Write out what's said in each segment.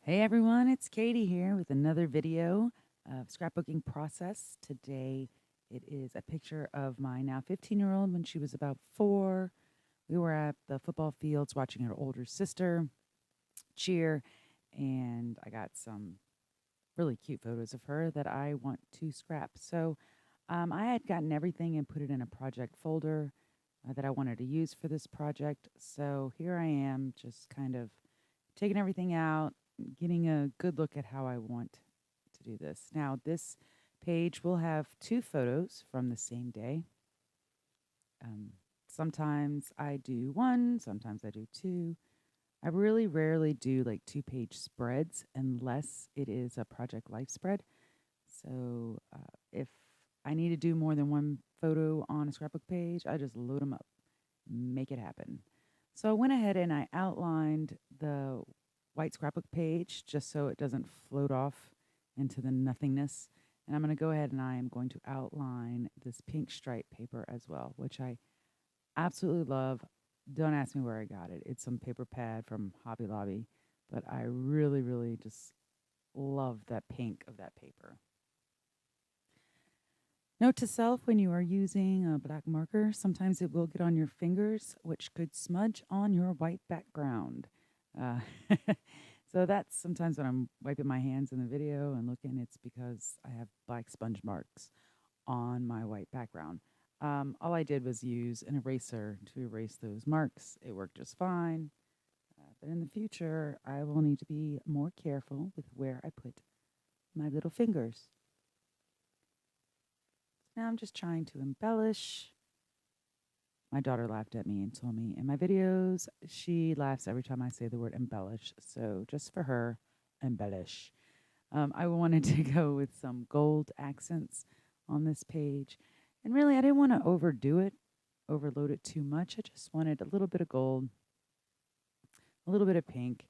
Hey everyone, it's Katie here with another video of Scrapbooking Process. Today it is a picture of my now 15-year-old when she was about 4. We were at the football fields watching her older sister cheer, and I got some really cute photos of her that I want to scrap. So I had gotten everything and put it in a project folder that I wanted to use for this project. So here I am just kind of taking everything out, getting a good look at how I want to do this. Now, this page will have 2 photos from the same day. Sometimes I do 1, sometimes I do 2. I really rarely do like 2-page spreads unless it is a project life spread. So if I need to do more than 1 photo on a scrapbook page, I just load them up, make it happen. So I went ahead and I outlined the white scrapbook page just so it doesn't float off into the nothingness. And I'm going to go ahead and I am going to outline this pink stripe paper as well, which I absolutely love. Don't ask me where I got it. It's some paper pad from Hobby Lobby, but I really, really just love that pink of that paper. Note to self, when you are using a black marker, sometimes it will get on your fingers, which could smudge on your white background. Uh, so that's sometimes when I'm wiping my hands in the video and looking, it's because I have black sponge marks on my white background. All I did was use an eraser to erase those marks. It worked just fine. But in the future, I will need to be more careful with where I put my little fingers. Now I'm just trying to embellish. My daughter laughed at me and told me in my videos, she laughs every time I say the word embellish. So just for her, embellish. I wanted to go with some gold accents on this page. And really, I didn't want to overdo it, overload it too much. I just wanted a little bit of gold, a little bit of pink,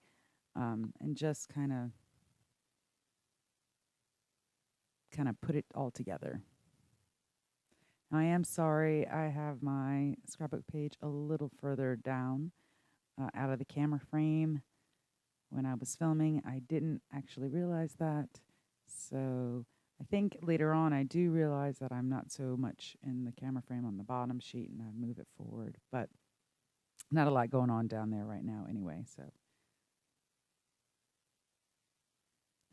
and just kind of put it all together. I am sorry I have my scrapbook page a little further down out of the camera frame. When I was filming, I didn't actually realize that. So I think later on I do realize that I'm not so much in the camera frame on the bottom sheet and I move it forward. But not a lot going on down there right now anyway. So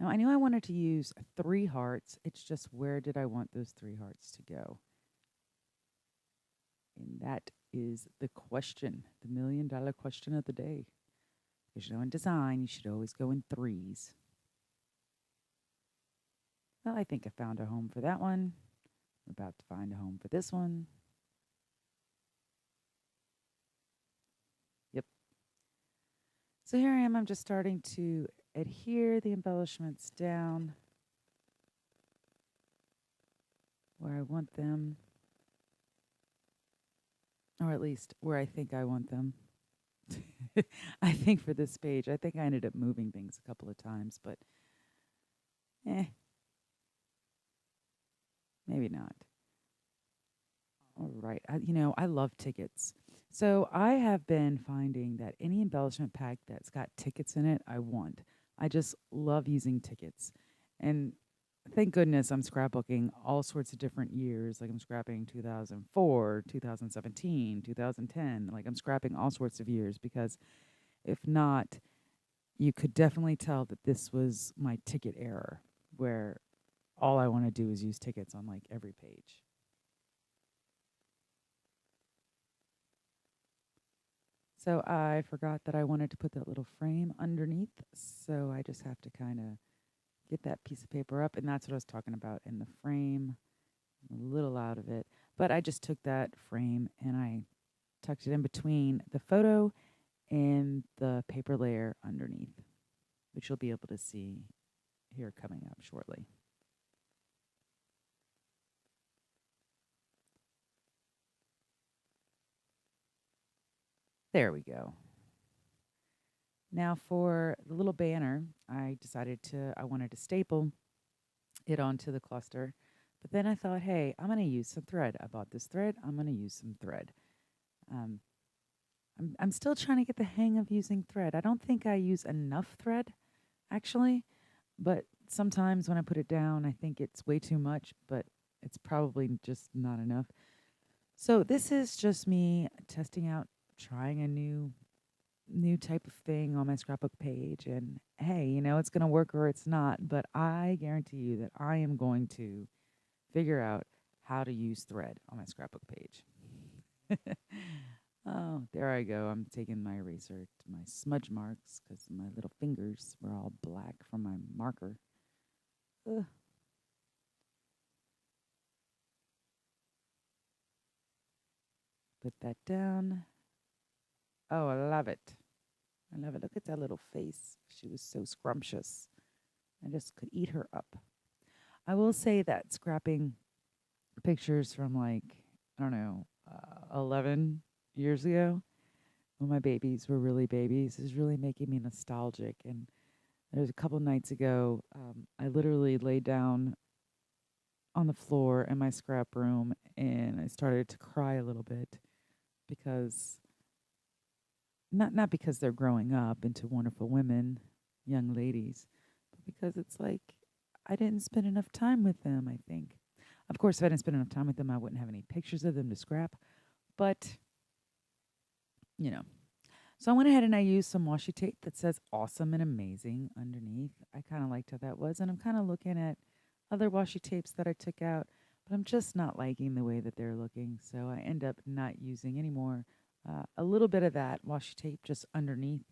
now I knew I wanted to use 3 hearts. It's just where did I want those 3 hearts to go? And that is the question, the $1,000,000 question of the day. Because in design, you should always go in 3s. Well, I think I found a home for that one. We're about to find a home for this one. Yep. So here I am. I'm just starting to adhere the embellishments down where I want them. Or at least where I think I want them. I think for this page, I think I ended up moving things a couple of times, but maybe not. All right. I love tickets. So I have been finding that any embellishment pack that's got tickets in it, I want. I just love using tickets. And thank goodness I'm scrapbooking all sorts of different years. Like I'm scrapping 2004, 2017, 2010. Like I'm scrapping all sorts of years because if not, you could definitely tell that this was my ticket error where all I want to do is use tickets on like every page. So I forgot that I wanted to put that little frame underneath. So I just have to kind of get that piece of paper up. And that's what I was talking about in the frame. I'm a little out of it. But I just took that frame and I tucked it in between the photo and the paper layer underneath, which you'll be able to see here coming up shortly. There we go. Now for the little banner, I wanted to staple it onto the cluster. But then I thought, hey, I'm going to use some thread. I bought this thread. I'm going to use some thread. I'm still trying to get the hang of using thread. I don't think I use enough thread, actually. But sometimes when I put it down, I think it's way too much, but it's probably just not enough. So this is just me testing out, trying a new type of thing on my scrapbook page. And hey, it's going to work or it's not, but I guarantee you that I am going to figure out how to use thread on my scrapbook page. Oh, there I go. I'm taking my eraser to my smudge marks because my little fingers were all black from my marker. Ugh. Put that down. Oh, I love it. I love it. Look at that little face. She was so scrumptious. I just could eat her up. I will say that scrapping pictures from like, I don't know, 11 years ago when my babies were really babies is really making me nostalgic. And there's a couple nights ago, I literally laid down on the floor in my scrap room and I started to cry a little bit because not because they're growing up into wonderful women, young ladies, but because it's like I didn't spend enough time with them, I think. Of course, if I didn't spend enough time with them, I wouldn't have any pictures of them to scrap. But, you know. So I went ahead and I used some washi tape that says awesome and amazing underneath. I kind of liked how that was. And I'm kind of looking at other washi tapes that I took out, but I'm just not liking the way that they're looking. So I end up not using any more. A little bit of that washi tape just underneath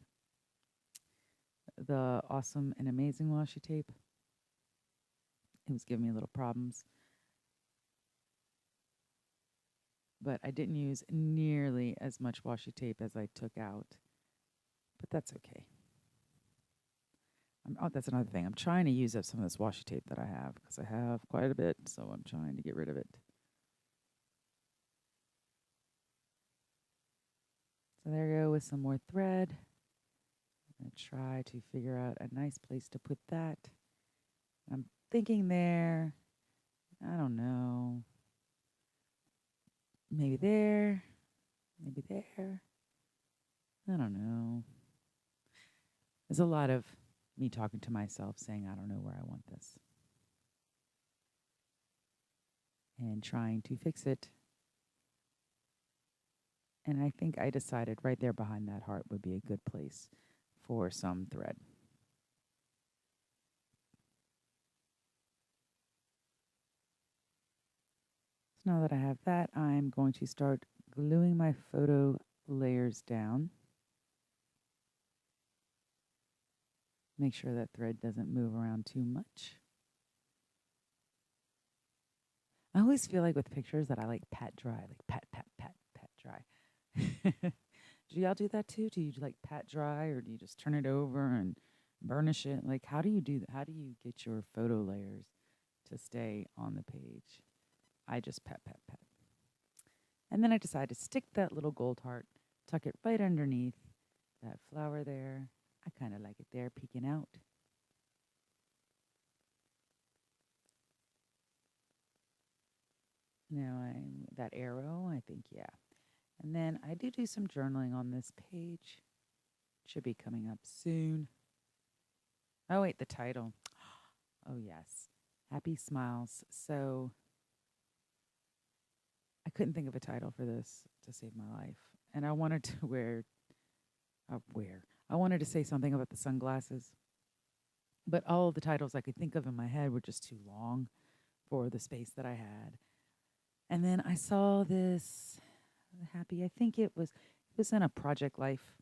the awesome and amazing washi tape. It was giving me little problems, but I didn't use nearly as much washi tape as I took out, but that's okay. Oh, that's another thing. I'm trying to use up some of this washi tape that I have because I have quite a bit, so I'm trying to get rid of it. So there you go with some more thread. I'm going to try to figure out a nice place to put that. I'm thinking there, I don't know, maybe there, maybe there. I don't know. There's a lot of me talking to myself saying, I don't know where I want this. And trying to fix it. And I think I decided right there behind that heart would be a good place for some thread. So now that I have that, I'm going to start gluing my photo layers down. Make sure that thread doesn't move around too much. I always feel like with pictures that I like pat dry, like pat, pat, pat, pat dry. Do y'all do that too? Do you like pat dry or do you just turn it over and burnish it? Like, how do you do that? How do you get your photo layers to stay on the page? I just pat, pat, pat. And then I decide to stick that little gold heart, tuck it right underneath that flower there. I kind of like it there peeking out. Now that arrow, I think, yeah. And then I do some journaling on this page. Should be coming up soon. Oh, wait, the title. Oh, yes. Happy Smiles. So I couldn't think of a title for this to save my life. And I wanted to I wanted to say something about the sunglasses. But all of the titles I could think of in my head were just too long for the space that I had. And then I saw this happy, I think it was in a Project Life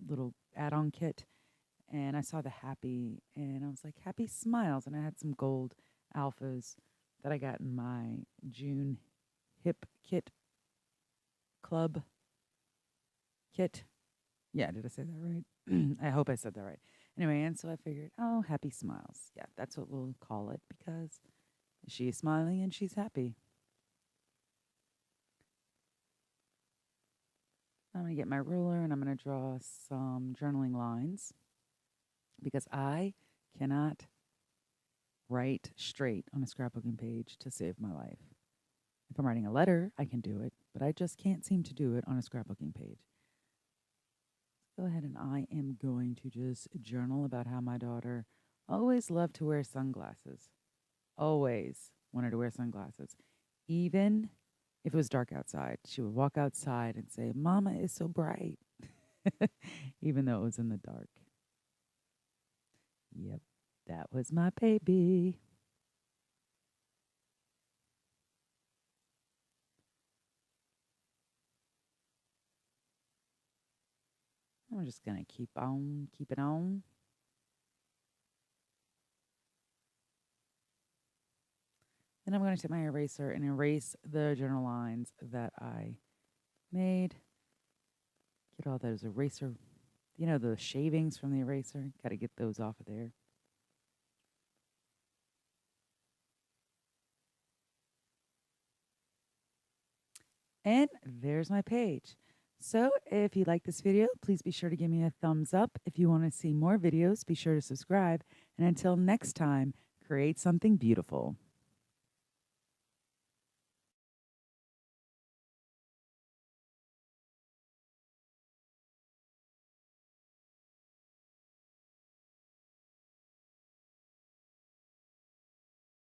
little add-on kit. And I saw the happy and I was like, happy smiles. And I had some gold alphas that I got in my June hip kit club kit. Yeah, did I say that right? I hope I said that right. Anyway, and so I figured, oh, happy smiles. Yeah, that's what we'll call it because she's smiling and she's happy. I'm going to get my ruler and I'm going to draw some journaling lines because I cannot write straight on a scrapbooking page to save my life. If I'm writing a letter, I can do it, but I just can't seem to do it on a scrapbooking page. Go ahead and I am going to just journal about how my daughter always loved to wear sunglasses. Always wanted to wear sunglasses. Even if it was dark outside, she would walk outside and say, Mama is so bright, even though it was in the dark. Yep, that was my baby. I'm just going to keep it on. Then I'm going to take my eraser and erase the journal lines that I made. Get all those eraser, the shavings from the eraser. Got to get those off of there. And there's my page. So if you like this video, please be sure to give me a thumbs up. If you want to see more videos, be sure to subscribe. And until next time, create something beautiful.